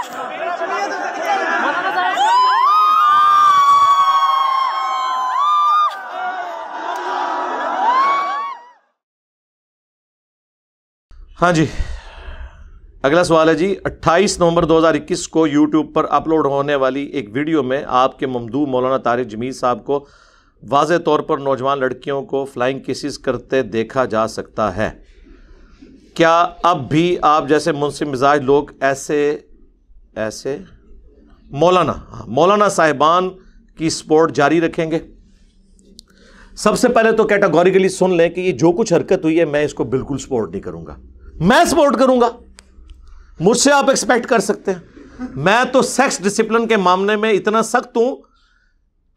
ہاں جی، اگلا سوال ہے جی، 28 نومبر 2021 کو یوٹیوب پر اپلوڈ ہونے والی ایک ویڈیو میں آپ کے ممدوح مولانا طارق جمیل صاحب کو واضح طور پر نوجوان لڑکیوں کو فلائنگ کسز کرتے دیکھا جا سکتا ہے، کیا اب بھی آپ جیسے منصف مزاج لوگ ایسے مولانا صاحبان کی سپورٹ جاری رکھیں گے؟ سب سے پہلے تو کیٹاگوریکلی سن لیں کہ یہ جو کچھ حرکت ہوئی ہے میں اس کو بالکل سپورٹ نہیں کروں گا. میں سپورٹ کروں گا؟ مجھ سے آپ ایکسپیکٹ کر سکتے ہیں. میں تو سیکس ڈسپلن کے معاملے میں اتنا سخت ہوں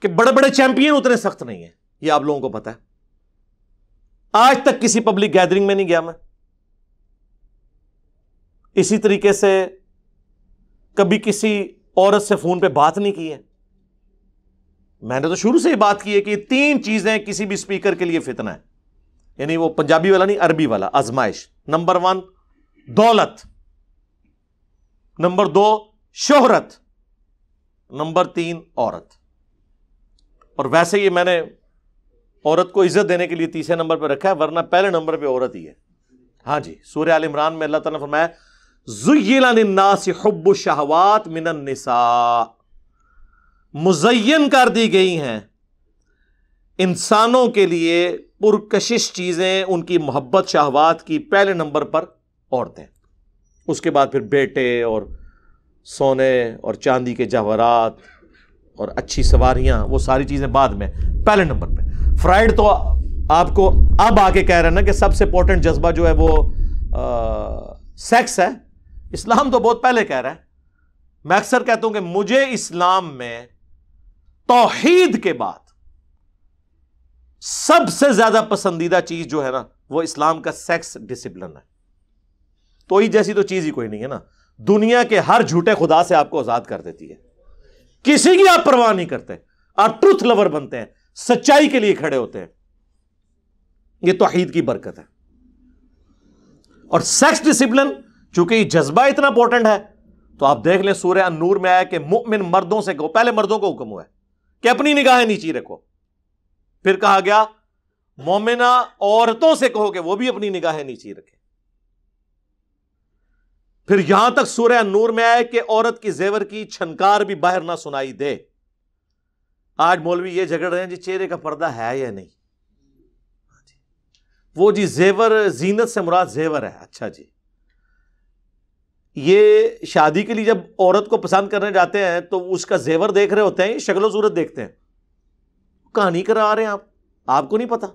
کہ بڑے بڑے چیمپئن اتنے سخت نہیں ہیں، یہ آپ لوگوں کو پتا ہے. آج تک کسی پبلک گیدرنگ میں نہیں گیا میں. اسی طریقے سے کبھی کسی عورت سے فون پہ بات نہیں کی ہے. میں نے تو شروع سے ہی بات کی ہے کہ یہ 3 چیزیں کسی بھی اسپیکر کے لیے فتنہ ہے، یعنی وہ پنجابی والا نہیں، عربی والا، آزمائش. نمبر 1 دولت، نمبر 2 شہرت، نمبر 3 عورت. اور ویسے یہ میں نے عورت کو عزت دینے کے لیے تیسرے نمبر پہ رکھا ہے، ورنہ پہلے نمبر پہ عورت ہی ہے. ہاں جی، سورہ آل عمران میں اللہ تعالیٰ نے فرمایا زُيِّنَ لِلنَّاسِ حُبُّ الشَّهَوَاتِ مِنَ النِّسَاءِ، مزین کر دی گئی ہیں انسانوں کے لیے پرکشش چیزیں، ان کی محبت شہوات کی پہلے نمبر پر عورتیں، اس کے بعد پھر بیٹے اور سونے اور چاندی کے جواہرات اور اچھی سواریاں، وہ ساری چیزیں بعد میں پہلے نمبر پہ. فرائیڈ تو آپ کو اب آ کے کہہ رہے ہیں نا کہ سب سے امپورٹنٹ جذبہ جو ہے وہ سیکس ہے. اسلام تو بہت پہلے کہہ رہا ہے. میں اکثر کہتا ہوں کہ مجھے اسلام میں توحید کے بعد سب سے زیادہ پسندیدہ چیز جو ہے نا وہ اسلام کا سیکس ڈسپلن ہے. توحید جیسی تو چیز ہی کوئی نہیں ہے نا. دنیا کے ہر جھوٹے خدا سے آپ کو آزاد کر دیتی ہے، کسی کی آپ پرواہ نہیں کرتے، آپ ٹروتھ لور بنتے ہیں، سچائی کے لیے کھڑے ہوتے ہیں. یہ توحید کی برکت ہے. اور سیکس ڈسپلن چونکہ یہ جذبہ اتنا امپورٹنٹ ہے تو آپ دیکھ لیں سورہ النور میں آیا کہ مؤمن مردوں سے کہو، پہلے مردوں کو حکم ہوا ہے کہ اپنی نگاہیں نیچی رکھو. پھر کہا گیا مومنہ عورتوں سے کہو کہ وہ بھی اپنی نگاہیں نیچی رکھیں. پھر یہاں تک سورہ النور میں آیا کہ عورت کی زیور کی چھنکار بھی باہر نہ سنائی دے. آج مولوی یہ جھگڑ رہے ہیں جی چہرے کا پردہ ہے یا نہیں. وہ جی زیور زینت سے مراد زیور ہے. اچھا جی، یہ شادی کے لیے جب عورت کو پسند کرنے جاتے ہیں تو اس کا زیور دیکھ رہے ہوتے ہیں، شکل و صورت دیکھتے ہیں. کہانی کرا رہے ہیں آپ کو نہیں پتا.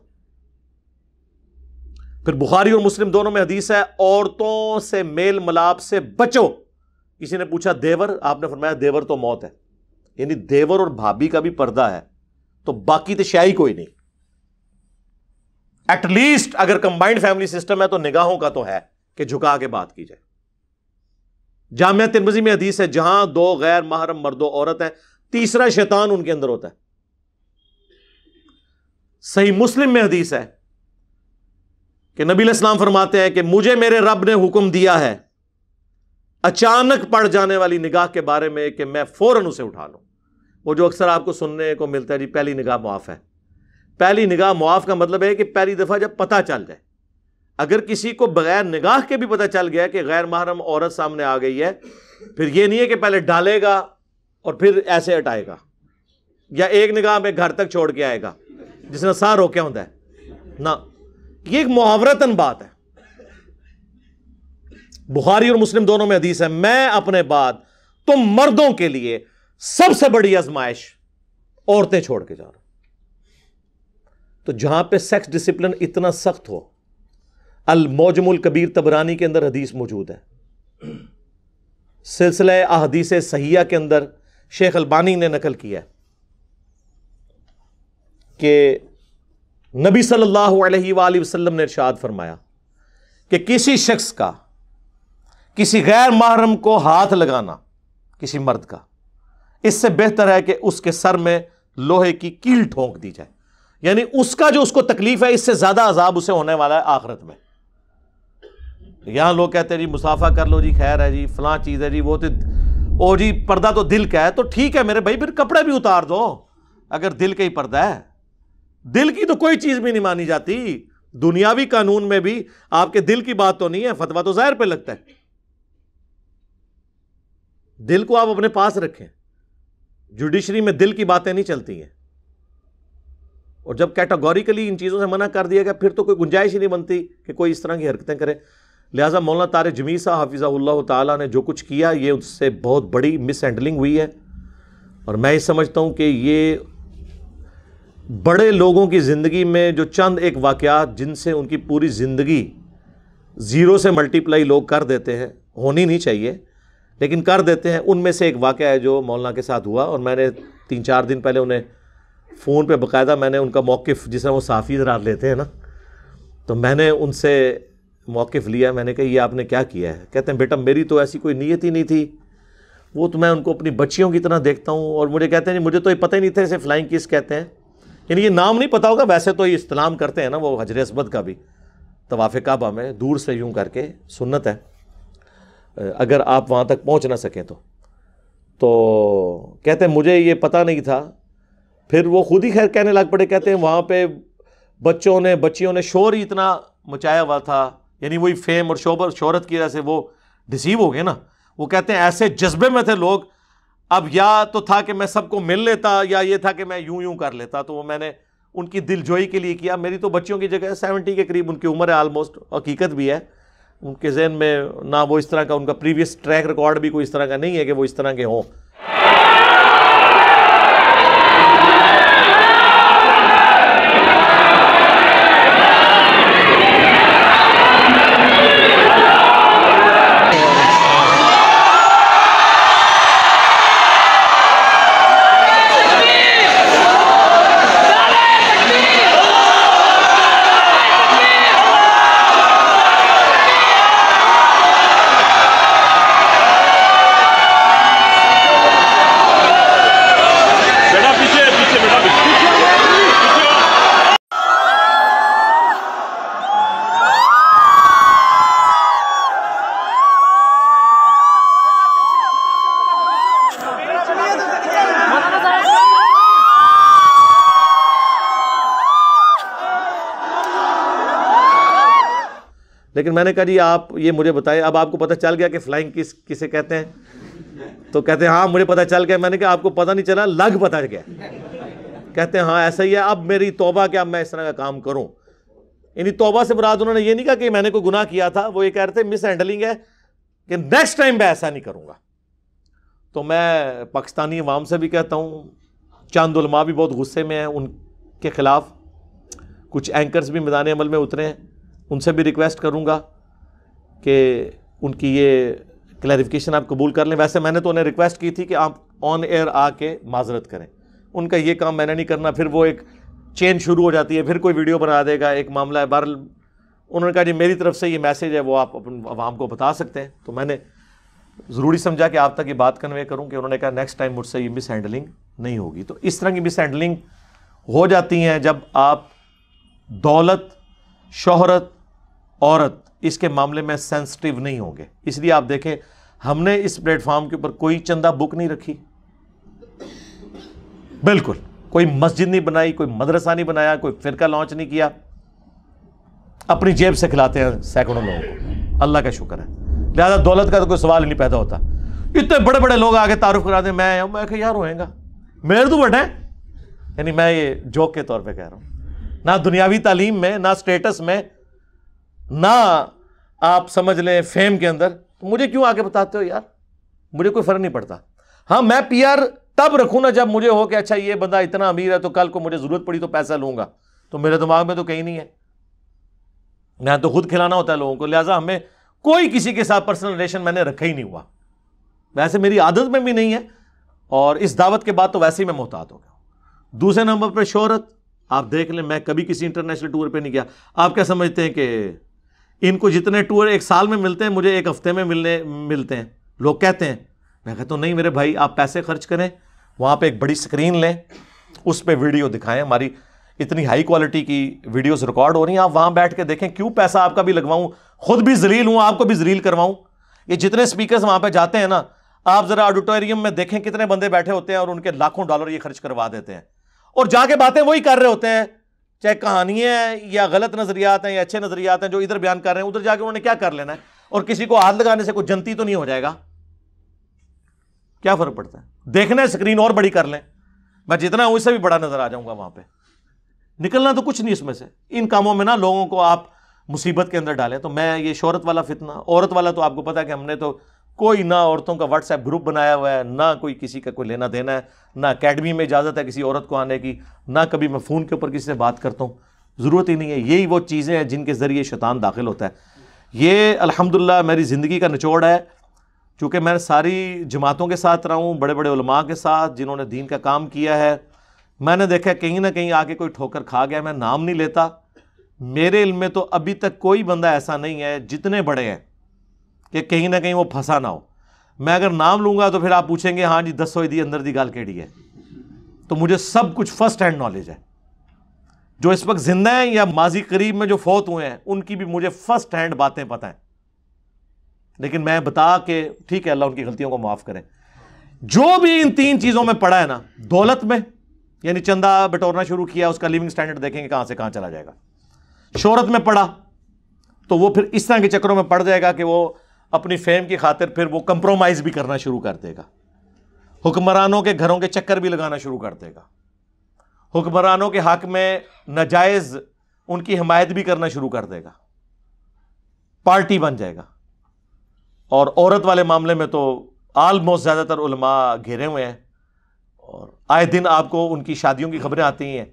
پھر بخاری اور مسلم دونوں میں حدیث ہے عورتوں سے میل ملاپ سے بچو. کسی نے پوچھا دیور، آپ نے فرمایا دیور تو موت ہے. یعنی دیور اور بھابھی کا بھی پردہ ہے تو باقی تو شاہی کوئی نہیں. ایٹ لیسٹ اگر کمبائنڈ فیملی سسٹم ہے تو نگاہوں کا تو ہے کہ جھکا کے بات کی جائے. جامعہ ترمذی میں حدیث ہے جہاں 2 غیر محرم مرد و عورت ہیں تیسرا شیطان ان کے اندر ہوتا ہے. صحیح مسلم میں حدیث ہے کہ نبی علیہ السلام فرماتے ہیں کہ مجھے میرے رب نے حکم دیا ہے اچانک پڑ جانے والی نگاہ کے بارے میں کہ میں فوراً اسے اٹھا لوں. وہ جو اکثر آپ کو سننے کو ملتا ہے جی پہلی نگاہ معاف ہے. پہلی نگاہ معاف کا مطلب ہے کہ پہلی دفعہ جب پتہ چل جائے. اگر کسی کو بغیر نگاہ کے بھی پتہ چل گیا کہ غیر محرم عورت سامنے آ گئی ہے، پھر یہ نہیں ہے کہ پہلے ڈالے گا اور پھر ایسے ہٹائے گا یا ایک نگاہ میں گھر تک چھوڑ کے آئے گا جس نے سا روکیا ہوتا ہے نہ. یہ ایک محاورتاً بات ہے. بخاری اور مسلم دونوں میں حدیث ہے میں اپنے بعد تم مردوں کے لیے سب سے بڑی آزمائش عورتیں چھوڑ کے جا رہا ہوں. تو جہاں پہ سیکس ڈسپلن اتنا سخت ہو، المعجم الکبیر طبرانی کے اندر حدیث موجود ہے. سلسلہ احادیث صحیحہ کے اندر شیخ البانی نے نقل کیا ہے کہ نبی صلی اللہ علیہ وآلہ وسلم نے ارشاد فرمایا کہ کسی شخص کا کسی غیر محرم کو ہاتھ لگانا، کسی مرد کا، اس سے بہتر ہے کہ اس کے سر میں لوہے کی کیل ٹھونک دی جائے. یعنی اس کا جو اس کو تکلیف ہے اس سے زیادہ عذاب اسے ہونے والا ہے آخرت میں. یہاں لوگ کہتے ہیں جی مسافہ کر لو جی خیر ہے جی فلاں چیز ہے جی او جی پردہ تو دل کا ہے، تو ٹھیک ہے میرے بھائی، پھر کپڑے بھی اتار دو اگر دل کا ہی پردہ ہے۔ دل کی تو کوئی چیز بھی نہیں مانی جاتی، دنیاوی قانون میں بھی آپ کے دل کی بات تو نہیں ہے، فتویٰ تو ظاہر پہ لگتا ہے۔ دل کو آپ اپنے پاس رکھیں، جوڈیشری میں دل کی باتیں نہیں چلتی ہیں، اور جب کیٹاگوریکلی ان چیزوں سے منع کر دیا گیا پھر تو کوئی گنجائش ہی نہیں بنتی کہ کوئی اس طرح کی حرکتیں کرے۔ لہٰذا مولانا طارق جمیل صاحب حفظہ اللہ تعالیٰ نے جو کچھ کیا یہ اس سے بہت بڑی مس ہینڈلنگ ہوئی ہے، اور میں یہ سمجھتا ہوں کہ یہ بڑے لوگوں کی زندگی میں جو چند ایک واقعات جن سے ان کی پوری زندگی زیرو سے ملٹیپلائی لوگ کر دیتے ہیں، ہونی نہیں چاہیے لیکن کر دیتے ہیں، ان میں سے ایک واقعہ ہے جو مولانا کے ساتھ ہوا، اور میں نے 3-4 دن پہلے انہیں فون پہ باقاعدہ میں نے ان کا موقف، جس طرح وہ صحافی حضرات لیتے ہیں نا، تو میں نے ان سے موقف لیا۔ میں نے کہا یہ آپ نے کیا کیا ہے؟ کہتے ہیں بیٹا میری تو ایسی کوئی نیت ہی نہیں تھی، وہ تو میں ان کو اپنی بچیوں کی طرح دیکھتا ہوں، اور مجھے کہتے ہیں مجھے تو یہ پتہ ہی نہیں تھا اسے فلائنگ کس کہتے ہیں، یعنی یہ نام نہیں پتا ہوگا، ویسے تو یہ استلام کرتے ہیں نا وہ حجر اسود کا بھی طواف کعبہ میں دور سے یوں کر کے، سنت ہے اگر آپ وہاں تک پہنچ نہ سکیں تو کہتے ہیں مجھے یہ پتہ نہیں تھا۔ پھر وہ خود ہی خیر کہنے لگ پڑے، کہتے ہیں وہاں پہ بچیوں نے شور ہی اتنا مچایا ہوا تھا، یعنی وہی فیم اور شہرت کی وجہ سے وہ ڈسیو ہو گئے نا۔ وہ کہتے ہیں ایسے جذبے میں تھے لوگ، اب یا تو تھا کہ میں سب کو مل لیتا، یا یہ تھا کہ میں یوں کر لیتا، تو وہ میں نے ان کی دل جوئی کے لیے کیا۔ میری تو بچیوں کی جگہ 70 کے قریب ان کی عمر ہے آلموسٹ، حقیقت بھی ہے، ان کے ذہن میں نہ وہ اس طرح کا، ان کا پریویس ٹریک ریکارڈ بھی کوئی اس طرح کا نہیں ہے کہ وہ اس طرح کے ہوں۔ لیکن میں نے کہا جی آپ یہ مجھے بتائیں، اب آپ کو پتہ چل گیا کہ فلائنگ کسے کہتے ہیں؟ تو کہتے ہیں ہاں مجھے پتہ چل گیا۔ میں نے کہا آپ کو پتہ نہیں چلا، لگ پتہ گیا۔ کہتے ہیں ہاں ایسا ہی ہے، اب میری توبہ کہ اب میں اس طرح کا کام کروں۔ یعنی توبہ سے مراد انہوں نے یہ نہیں کہا کہ میں نے کوئی گناہ کیا تھا، وہ یہ کہہ رہے تھے مس ہینڈلنگ ہے کہ نیکسٹ ٹائم میں ایسا نہیں کروں گا۔ تو میں پاکستانی عوام سے بھی کہتا ہوں، چند علماء بھی بہت غصے میں ہیں ان کے خلاف، کچھ اینکرز بھی میدان عمل میں اترے ہیں، ان سے بھی ریکویسٹ کروں گا کہ ان کی یہ کلیریفیکیشن آپ قبول کر لیں۔ ویسے میں نے تو انہیں ریکویسٹ کی تھی کہ آپ آن ایئر آ کے معذرت کریں، ان کا یہ کام میں نے نہیں کرنا، پھر وہ ایک چین شروع ہو جاتی ہے، پھر کوئی ویڈیو بنا دے گا، ایک معاملہ ہے۔ بہرحال انہوں نے کہا جی میری طرف سے یہ میسیج ہے وہ آپ اپنے عوام کو بتا سکتے ہیں، تو میں نے ضروری سمجھا کہ آپ تک یہ بات کنوے کروں کہ انہوں نے کہا نیکسٹ ٹائم مجھ سے یہ مس ہینڈلنگ نہیں ہوگی۔ تو اس طرح کی مس ہینڈلنگ ہو جاتی ہیں جب آپ دولت، شہرت، عورت اس کے معاملے میں سینسٹیو نہیں ہوں گے۔ اس لیے آپ دیکھیں ہم نے اس پلیٹ فارم کے اوپر کوئی چندہ بک نہیں رکھی، بالکل کوئی مسجد نہیں بنائی، کوئی مدرسہ نہیں بنایا، کوئی فرقہ لانچ نہیں کیا، اپنی جیب سے کھلاتے ہیں سینکڑوں لوگوں کو، اللہ کا شکر ہے۔ لہذا دولت کا تو کوئی سوال ہی نہیں پیدا ہوتا۔ اتنے بڑے بڑے لوگ آگے تعارف کرا دیں میں کہ یار ہوئے گا میرے تو بڑے ہیں، یعنی میں یہ جوک کے طور پہ کہہ رہا ہوں، نہ دنیاوی تعلیم میں، نہ سٹیٹس میں، نہ آپ سمجھ لیں فیم کے اندر، تو مجھے کیوں آگے بتاتے ہو یار؟ مجھے کوئی فرق نہیں پڑتا۔ ہاں میں پی آر تب رکھوں نا جب مجھے ہو کہ اچھا یہ بندہ اتنا امیر ہے تو کل کو مجھے ضرورت پڑی تو پیسہ لوں گا، تو میرے دماغ میں تو کہیں نہیں ہے، میں تو خود کھلانا ہوتا ہے لوگوں کو۔ لہٰذا ہمیں کوئی کسی کے ساتھ پرسنل ریلیشن میں نے رکھا ہی نہیں ہوا، ویسے میری عادت میں بھی نہیں ہے، اور اس دعوت کے بعد تو ویسے ہی میں محتاط ہو گیا ہوں۔ دوسرے نمبر پہ شہرت، آپ دیکھ لیں میں کبھی کسی انٹرنیشنل ٹور پہ نہیں گیا۔ آپ کیا سمجھتے ہیں کہ ان کو جتنے ٹور ایک سال میں ملتے ہیں مجھے ایک ہفتے میں ملتے ہیں؟ لوگ کہتے ہیں، میں کہتا ہوں نہیں میرے بھائی، آپ پیسے خرچ کریں، وہاں پہ ایک بڑی سکرین لیں، اس پہ ویڈیو دکھائیں، ہماری اتنی ہائی کوالٹی کی ویڈیوز ریکارڈ ہو رہی ہیں، آپ وہاں بیٹھ کے دیکھیں، کیوں پیسہ آپ کا بھی لگواؤں، خود بھی ذلیل ہوں، آپ کو بھی ذلیل کرواؤں۔ یہ جتنے سپیکرز وہاں پہ جاتے ہیں نا، آپ ذرا آڈیٹوریم میں دیکھیں کتنے بندے بیٹھے ہوتے ہیں اور ان کے لاکھوں ڈالر یہ خرچ کروا دیتے ہیں، اور جا کے باتیں وہی کر رہے ہوتے ہیں، چاہے کہانیاں ہیں یا غلط نظریات ہیں یا اچھے نظریات ہیں جو ادھر بیان کر رہے ہیں، ادھر جا کے انہوں نے کیا کر لینا ہے، اور کسی کو ہاتھ لگانے سے کوئی جنتی تو نہیں ہو جائے گا، کیا فرق پڑتا ہے؟ دیکھنا ہے اسکرین اور بڑی کر لیں، میں جتنا ہوں اس سے بھی بڑا نظر آ جاؤں گا وہاں پہ، نکلنا تو کچھ نہیں اس میں سے۔ ان کاموں میں نا لوگوں کو آپ مصیبت کے اندر ڈالیں۔ تو میں یہ شہرت والا فتنہ، عورت والا تو آپ کو پتا ہے کہ ہم نے تو کوئی نہ عورتوں کا واٹس ایپ گروپ بنایا ہوا ہے، نہ کوئی کسی کا کوئی لینا دینا ہے، نہ اکیڈمی میں اجازت ہے کسی عورت کو آنے کی، نہ کبھی میں فون کے اوپر کسی سے بات کرتا ہوں، ضرورت ہی نہیں ہے۔ یہی وہ چیزیں ہیں جن کے ذریعے شیطان داخل ہوتا ہے۔ یہ الحمدللہ میری زندگی کا نچوڑ ہے، چونکہ میں ساری جماعتوں کے ساتھ رہا ہوں، بڑے بڑے علماء کے ساتھ جنہوں نے دین کا کام کیا ہے، میں نے دیکھا کہیں نہ کہیں آگے کوئی ٹھوکر کھا گیا۔ میں نام نہیں لیتا، میرے علم میں تو ابھی تک کوئی بندہ ایسا نہیں ہے جتنے بڑے ہیں کہ کہیں نہ کہیں وہ پھنسا نہ ہو۔ میں اگر نام لوں گا تو پھر آپ پوچھیں گے ہاں جی دسو دی اندر دی گل کیڑی ہے، تو مجھے سب کچھ فرسٹ ہینڈ نالج ہے۔ جو اس وقت زندہ ہیں یا ماضی قریب میں جو فوت ہوئے ہیں ان کی بھی مجھے فرسٹ ہینڈ باتیں پتہ ہیں، لیکن میں بتا کے ٹھیک ہے اللہ ان کی غلطیوں کو معاف کرے۔ جو بھی ان تین چیزوں میں پڑا ہے نا، دولت میں یعنی چندہ بٹورنا شروع کیا، اس کا لیونگ سٹینڈرڈ دیکھیں گے کہاں سے کہاں چلا جائے گا۔ شہرت میں پڑا تو وہ پھر اس طرح کے چکروں میں پڑ جائے گا کہ وہ اپنی فیم کی خاطر پھر وہ کمپرومائز بھی کرنا شروع کر دے گا، حکمرانوں کے گھروں کے چکر بھی لگانا شروع کر دے گا، حکمرانوں کے حق میں ناجائز ان کی حمایت بھی کرنا شروع کر دے گا، پارٹی بن جائے گا۔ اور عورت والے معاملے میں تو آلموسٹ زیادہ تر علماء گھیرے ہوئے ہیں، اور آئے دن آپ کو ان کی شادیوں کی خبریں آتی ہیں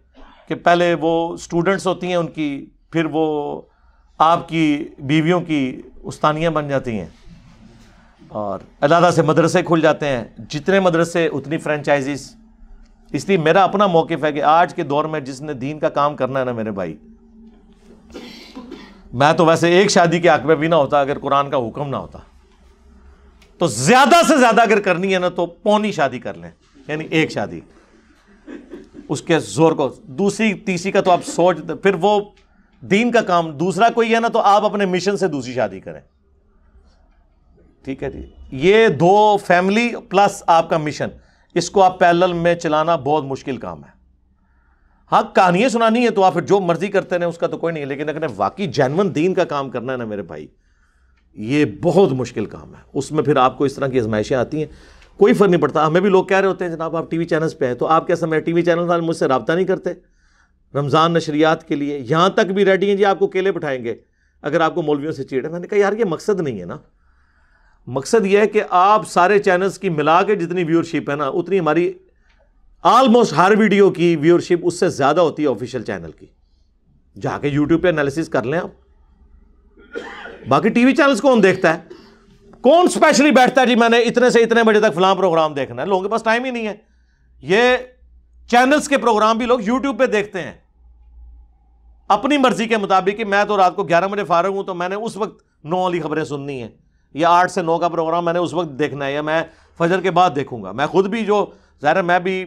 کہ پہلے وہ سٹوڈنٹس ہوتی ہیں ان کی، پھر وہ آپ کی بیویوں کی استانیاں بن جاتی ہیں، اور علیحدہ سے مدرسے کھل جاتے ہیں، جتنے مدرسے اتنی فرینچائزیز۔ اس لیے میرا اپنا موقف ہے کہ آج کے دور میں جس نے دین کا کام کرنا ہے نا میرے بھائی، میں تو ویسے ایک شادی کے حق میں بھی نہ ہوتا اگر قرآن کا حکم نہ ہوتا، تو زیادہ سے زیادہ اگر کرنی ہے نا تو پونی شادی کر لیں، یعنی ایک شادی اس کے زور کو، دوسری تیسری کا تو آپ سوچ، پھر وہ دین کا کام دوسرا کوئی ہے نا تو آپ اپنے مشن سے دوسری شادی کریں، ٹھیک ہے جی۔ یہ دو فیملی پلس آپ کا مشن، اس کو آپ پیرلل میں چلانا بہت مشکل کام ہے۔ ہاں کہانیاں سنانی ہے تو آپ پھر جو مرضی کرتے ہیں اس کا تو کوئی نہیں، لیکن اگر واقعی جینون دین کا کام کرنا ہے نا میرے بھائی، یہ بہت مشکل کام ہے۔ اس میں پھر آپ کو اس طرح کی آزمائشیں آتی ہیں، کوئی فرق نہیں پڑتا۔ ہمیں بھی لوگ کہہ رہے ہوتے ہیں جناب آپ ٹی وی چینلز پہ ہیں، تو آپ کیا سمجھ ٹی وی چینل والے مجھ سے رابطہ نہیں کرتے رمضان نشریات کے لیے؟ یہاں تک بھی ریڈی ہیں جی آپ کو کیلے بٹھائیں گے اگر آپ کو مولویوں سے چیڑ ہے۔ میں نے کہا یار یہ مقصد نہیں ہے نا، مقصد یہ ہے کہ آپ سارے چینلز کی ملا کے جتنی ویورشپ ہے نا اتنی ہماری آلموسٹ ہر ویڈیو کی ویورشپ اس سے زیادہ ہوتی ہے آفیشیل چینل کی۔ جا کے یوٹیوب پہ انالیسس کر لیں آپ۔ باقی ٹی وی چینلز کون دیکھتا ہے؟ کون اسپیشلی بیٹھتا ہے جی میں نے اتنے سے اتنے بجے تک فلاں پروگرام دیکھنا ہے؟ لوگوں کے پاس ٹائم ہی نہیں ہے۔ یہ چینلز کے پروگرام بھی لوگ یوٹیوب پہ دیکھتے ہیں اپنی مرضی کے مطابق، کہ میں تو رات کو 11 بجے فارغ ہوں تو میں نے اس وقت 9 والی خبریں سننی ہیں، یا 8 سے 9 کا پروگرام میں نے اس وقت دیکھنا ہے، یا میں فجر کے بعد دیکھوں گا۔ میں خود بھی جو ظاہر ہے میں بھی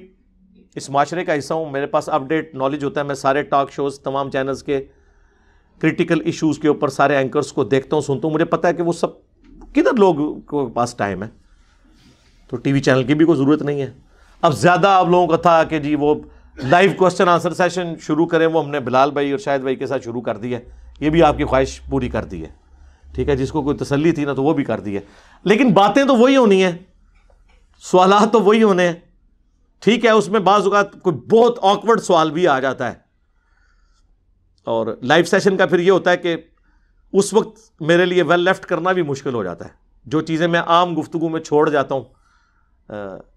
اس معاشرے کا حصہ ہوں، میرے پاس اپڈیٹ نالج ہوتا ہے، میں سارے ٹاک شوز تمام چینلز کے کریٹیکل ایشوز کے اوپر سارے اینکرز کو دیکھتا ہوں سنتا ہوں، مجھے پتہ ہے کہ وہ سب کدھر لوگوں کے پاس ٹائم ہے، تو ٹی وی چینل کی بھی کوئی ضرورت نہیں ہے۔ اب زیادہ آپ لوگوں کا تھا کہ جی وہ لائیو کوسچن آنسر سیشن شروع کریں، وہ ہم نے بلال بھائی اور شاہد بھائی کے ساتھ شروع کر دی ہے، یہ بھی آپ کی خواہش پوری کر دی ہے، ٹھیک ہے، جس کو کوئی تسلی تھی نا تو وہ بھی کر دی ہے، لیکن باتیں تو وہی ہونی ہیں، سوالات تو وہی ہونے ہیں، ٹھیک ہے۔ اس میں بعض اوقات کوئی بہت آکورڈ سوال بھی آ جاتا ہے، اور لائیو سیشن کا پھر یہ ہوتا ہے کہ اس وقت میرے لیے ویل لیفٹ کرنا بھی مشکل ہو جاتا ہے، جو چیزیں میں عام گفتگو میں چھوڑ جاتا ہوں،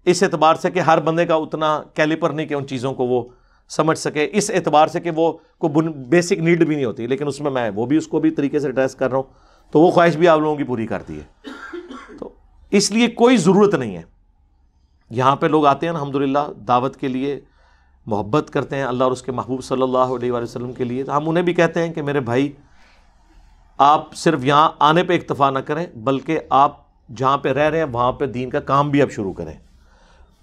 اس اعتبار سے کہ ہر بندے کا اتنا کیلیپر نہیں کہ ان چیزوں کو وہ سمجھ سکے، اس اعتبار سے کہ وہ کوئی بیسک نیڈ بھی نہیں ہوتی، لیکن اس میں وہ بھی اس کو بھی طریقے سے ایڈریس کر رہا ہوں، تو وہ خواہش بھی آپ لوگوں کی پوری کر دی ہے۔ تو اس لیے کوئی ضرورت نہیں ہے، یہاں پہ لوگ آتے ہیں الحمدللہ دعوت کے لیے، محبت کرتے ہیں اللہ اور اس کے محبوب صلی اللہ علیہ وآلہ وسلم کے لیے، تو ہم انہیں بھی کہتے ہیں کہ میرے بھائی آپ صرف یہاں آنے پہ اکتفا نہ کریں، بلکہ آپ جہاں پہ رہ رہے ہیں وہاں پہ دین کا کام بھی آپ شروع کریں۔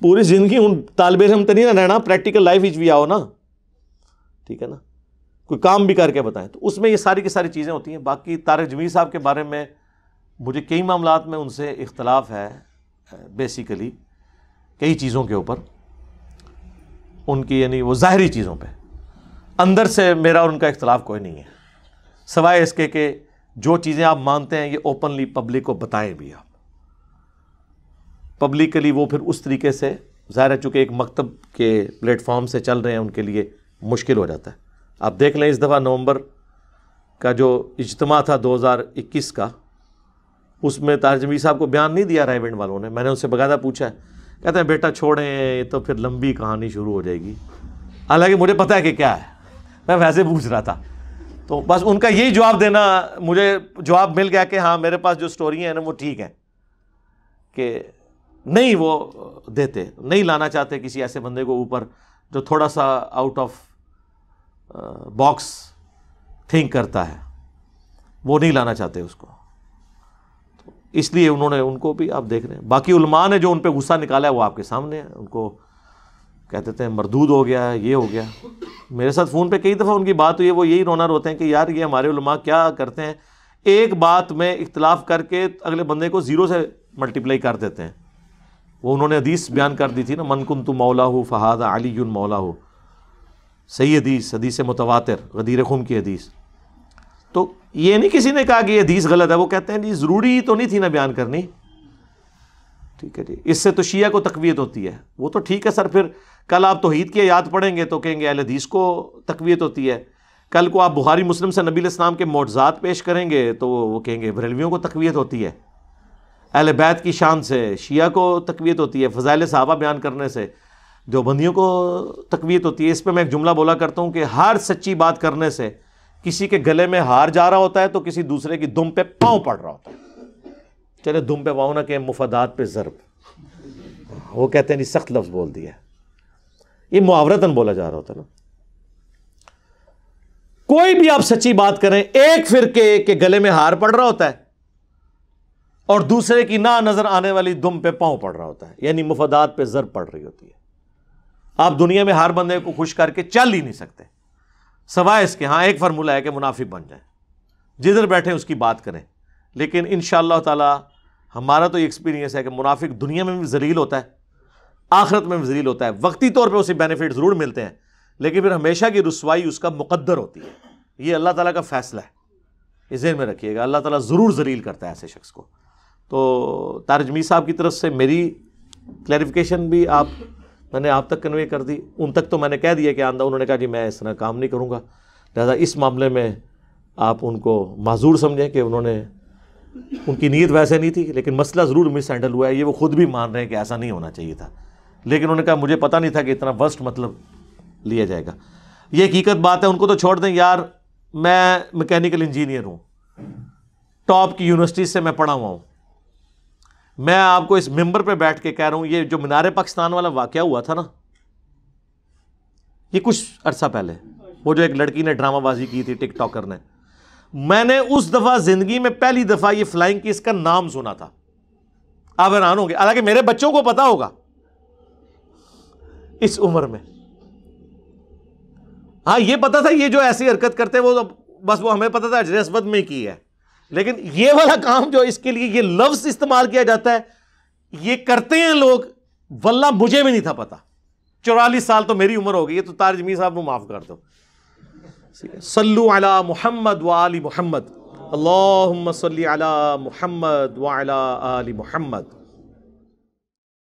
پوری زندگی ان طالب علم تو نہیں نہ رہنا، پریکٹیکل لائف ہی بھی آؤ نا، ٹھیک ہے نا، کوئی کام بھی کر کے بتائیں، تو اس میں یہ ساری کی ساری چیزیں ہوتی ہیں۔ باقی طارق جمیل صاحب کے بارے میں مجھے کئی معاملات میں ان سے اختلاف ہے بیسیکلی کئی چیزوں کے اوپر ان کی، یعنی وہ ظاہری چیزوں پہ، اندر سے میرا اور ان کا اختلاف کوئی نہیں ہے، سوائے اس کے کہ جو چیزیں آپ مانتے ہیں یہ اوپنلی پبلک کو بتائیں بھی آپ پبلکلی، وہ پھر اس طریقے سے ظاہر ہے چونکہ ایک مکتب کے پلیٹ فارم سے چل رہے ہیں ان کے لیے مشکل ہو جاتا ہے۔ آپ دیکھ لیں اس دفعہ نومبر کا جو اجتماع تھا 2021 کا، اس میں طاہر جمیل صاحب کو بیان نہیں دیا رائے ونڈ والوں نے، میں نے ان سے باقاعدہ پوچھا، کہتے ہیں بیٹا چھوڑیں یہ تو پھر لمبی کہانی شروع ہو جائے گی، حالانکہ مجھے پتہ ہے کہ کیا ہے، میں ویسے پوچھ رہا تھا، تو بس ان کا یہی جواب دینا، مجھے جواب مل گیا کہ ہاں میرے پاس جو سٹوری ہیں نا وہ ٹھیک ہے، کہ نہیں وہ دیتے، نہیں لانا چاہتے کسی ایسے بندے کو اوپر جو تھوڑا سا آؤٹ آف باکس تھنک کرتا ہے، وہ نہیں لانا چاہتے اس کو، تو اس لیے انہوں نے ان کو بھی آپ دیکھ رہے ہیں۔ باقی علماء نے جو ان پہ غصہ نکالا ہے وہ آپ کے سامنے ہے، ان کو کہتے ہیں مردود ہو گیا، یہ ہو گیا۔ میرے ساتھ فون پہ کئی دفعہ ان کی بات ہوئی ہے، وہ یہی رونا روتے ہیں کہ یار یہ ہمارے علماء کیا کرتے ہیں، ایک بات میں اختلاف کر کے اگلے بندے کو زیرو سے ملٹیپلائی کر دیتے ہیں۔ وہ انہوں نے حدیث بیان کر دی تھی نا، من کنت مولاہ فہذا علی مولاہ، صحیح حدیث، حدیث متواتر، غدیر خم کی حدیث۔ تو یہ نہیں کسی نے کہا کہ یہ حدیث غلط ہے، وہ کہتے ہیں جی ضروری تو نہیں تھی نا بیان کرنی، ٹھیک ہے جی، اس سے تو شیعہ کو تقویت ہوتی ہے، وہ تو ٹھیک ہے سر، پھر کل آپ توحید کی آیات پڑھیں گے تو کہیں گے اہل حدیث کو تقویت ہوتی ہے، کل کو آپ بخاری مسلم سے نبی علیہ السلام کے معجزات پیش کریں گے تو وہ کہیں گے بریلویوں کو تقویت ہوتی ہے، اہل بیت کی شان سے شیعہ کو تقویت ہوتی ہے، فضائل صحابہ بیان کرنے سے دیوبندیوں کو تقویت ہوتی ہے۔ اس پہ میں ایک جملہ بولا کرتا ہوں کہ ہر سچی بات کرنے سے کسی کے گلے میں ہار جا رہا ہوتا ہے تو کسی دوسرے کی دم پہ پاؤں پڑ رہا ہوتا ہے، چلے دم پہ پاؤں نہ کہ مفادات پہ ضرب، وہ کہتے ہیں جی سخت لفظ بول دیا، یہ محاورتاً بولا جا رہا ہوتا ہے نا۔ کوئی بھی آپ سچی بات کریں، ایک فرقے کے گلے میں ہار پڑ رہا ہوتا ہے اور دوسرے کی نہ نظر آنے والی دم پہ پاؤں پڑ رہا ہوتا ہے، یعنی مفادات پہ ضرب پڑ رہی ہوتی ہے۔ آپ دنیا میں ہر بندے کو خوش کر کے چل ہی نہیں سکتے، سوائے اس کے ہاں ایک فارمولہ ہے کہ منافق بن جائیں، جدھر بیٹھے اس کی بات کریں، لیکن انشاءاللہ تعالی ہمارا تو یہ ایکسپیرینس ہے کہ منافق دنیا میں بھی ذلیل ہوتا ہے، آخرت میں بھی ذلیل ہوتا ہے، وقتی طور پہ اسے بینیفٹ ضرور ملتے ہیں لیکن پھر ہمیشہ کی رسوائی اس کا مقدر ہوتی ہے، یہ اللہ تعالیٰ کا فیصلہ ہے، یہ ذہن میں رکھیے گا، اللہ تعالیٰ ضرور ذلیل کرتا ہے ایسے شخص کو۔ تو طاہر جمیل صاحب کی طرف سے میری کلیریفیکیشن بھی میں نے آپ تک کنوے کر دی، ان تک تو میں نے کہہ دیا کہ آندہ، انہوں نے کہا جی میں اس طرح کام نہیں کروں گا، لہذا اس معاملے میں آپ ان کو معذور سمجھیں کہ انہوں نے، ان کی نیت ویسے نہیں تھی، لیکن مسئلہ ضرور مس ہینڈل ہوا ہے، یہ وہ خود بھی مان رہے ہیں کہ ایسا نہیں ہونا چاہیے تھا، لیکن انہوں نے کہا مجھے پتہ نہیں تھا کہ اتنا ورسٹ مطلب لیا جائے گا۔ یہ حقیقت بات ہے، ان کو تو چھوڑ دیں یار، میں میکینیکل انجینئر ہوں، ٹاپ کی یونیورسٹی سے میں پڑھا ہوا ہوں، میں آپ کو اس ممبر پہ بیٹھ کے کہہ رہا ہوں، یہ جو مینار پاکستان والا واقعہ ہوا تھا نا، یہ کچھ عرصہ پہلے، وہ جو ایک لڑکی نے ڈرامہ بازی کی تھی ٹک ٹاکر نے، میں نے اس دفعہ زندگی میں پہلی دفعہ یہ فلائنگ کس کا نام سنا تھا، آپ حیران ہوں گے، حالانکہ میرے بچوں کو پتا ہوگا اس عمر میں، ہاں یہ پتا تھا یہ جو ایسی حرکت کرتے وہ بس وہ ہمیں پتا تھا رسبت میں کی ہے، لیکن یہ والا کام جو اس کے لیے یہ لفظ استعمال کیا جاتا ہے، یہ کرتے ہیں لوگ، واللہ مجھے بھی نہیں تھا پتا، 44 سال تو میری عمر ہو گئی ہے، تو طاہر جمیل صاحب کو معاف کر دو۔ صلو علی محمد وآل محمد، اللہم صلی علی محمد وعلی آل محمد۔